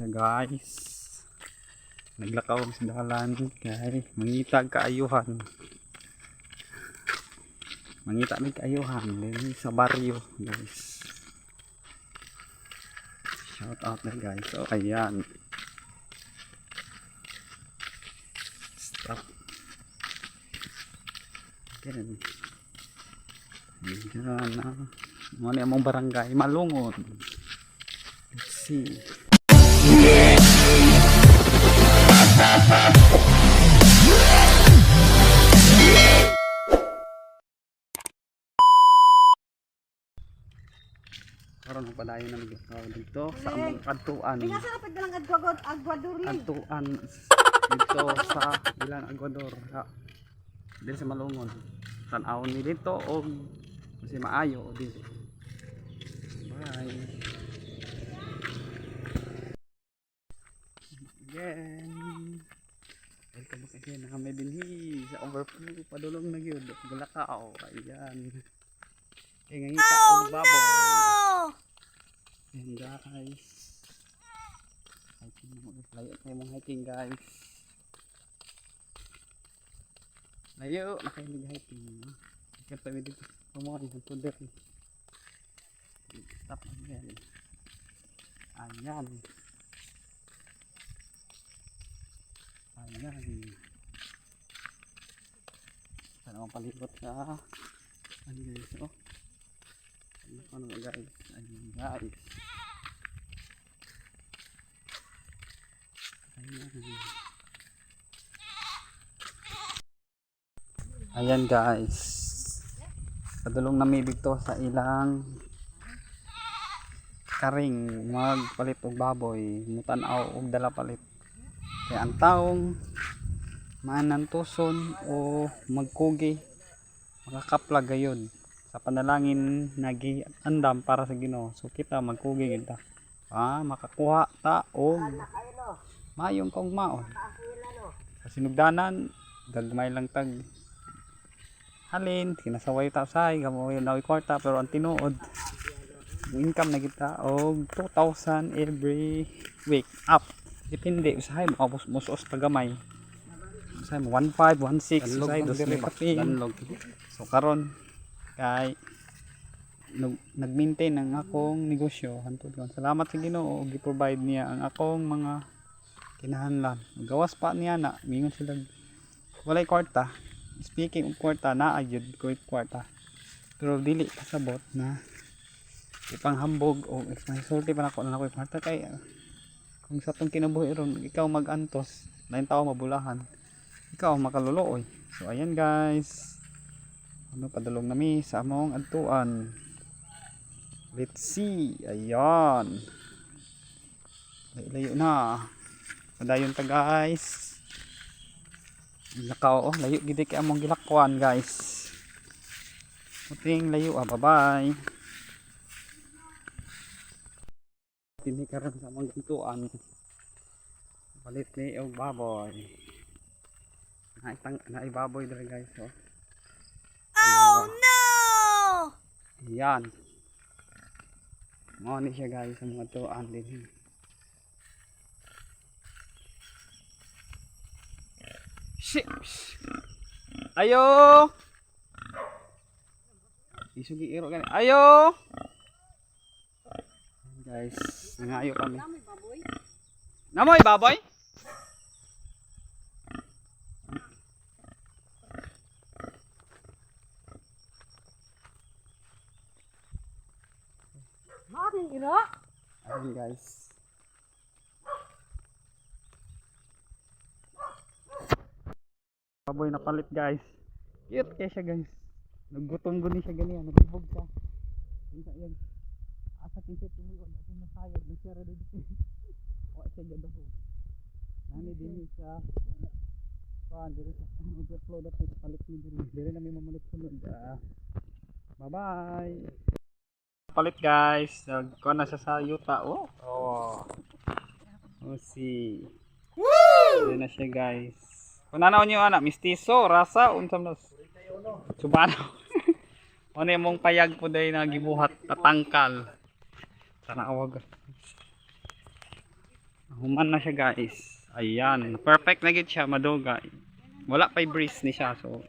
Guys, naglakaw sa dalan kay mangita kaayuhan. Mangita may kaayuhan din sa baryo, guys. Shout out na guys. So ayan. Stop. Again. Ayan na. Muna yung barangay Malungon. Let's see. Karon padayon na nagkaw dito sa among kadtuan. Di nga sa kapag dalang Agwador lang. Kadtuan dito sa ilang Agwador. Dito sa Malungon. Tan-awon ni dito og kasi maayo dito. Bye. Again. Welcome back again. Kami dinhi sa overflow padulong na gyud Bulacau. Ayan. Kaya ngayon ka og baboy. Ayan guys. Hiking mo. Layo tayo mong hiking guys. Layo na kayo mag-hiking. Ikot tayo dito. Pumuha yung puder. Stop again. Ayan. Ayan. Sana naman palibot sa ano guys, oh. Ano guys? Ayan guys. Ayan guys. Padulong na may dito sa ilang karing magpalit og baboy, mutanaw og dala palit. Kaya ang taong manantuson o magkugi makakapla gayud sa panalangin nagi-andam para sa Ginoo. So kita magkugi kita. Makakuha ta og mayong kaugmaon. Sa sinugdanan gagmay lang tag halin, kinasaway ta usay, gamoy na kwarta pero ang tinuod income na kita og 2,000 every week up. Depende usahay mo musos pagamay. Usahay mo 1,500, 1,600 usahay dos ni kapin. So karon kay nag-maintain ang akong negosyo hantod kon. Salamat sa Ginoo og gi-provide niya ang akong mga kinahanglan. Gawas pa niya na mingon sila walay kwarta. Speaking of kwarta, naayod ko kwarta. Pero dili pasabot na ipanghambog o expansorty pa nako na ako kwarta kay kung sa tong kinabuhi ron ikaw mag-antos, lain tao mabulahan. Ikaw makaluluoy. So ayan guys. Padulong nami sa among adtuan. Let's see. Ayan. Layo na. Padayon ta guys. Lakaw, layo gid kay among gilakwan guys. Puting layo bye-bye. Tini karon sa among gintuan. Palit ni og baboy. Naay baboy dere guys, oh. Oh no. Yan. Mo ni siya guys sa mga tuan din. Ships. Ayo. Isugi iro gani. Ayo. Guys, nangayo kami. Namoy baboy? Mating iro. Ayun guys. Baboy na palit guys. Cute kaya siya guys. Naggutom guni siya ganyan. Nagbibog siya. Yan. Asa kinsit tumiwan. Ito na sayod. Nagsara dito. Wala siya ganda po. Nani din siya. Dito sa overflow na ito. Palit ni dito. Dito na may mamalit sunod. Bye bye. Palit guys. Kuha na siya sa yuta. Oh si. Dito na siya guys. Kung nanaw nyo anak, mistiso, rasa, unsam na subano. Ano yung mong payag po dahil na gibuhat, tatangkal. Sana awag. Human na siya guys. Ayan. Perfect na gid siya. Madugay. Wala pa'y breeze ni siya. So,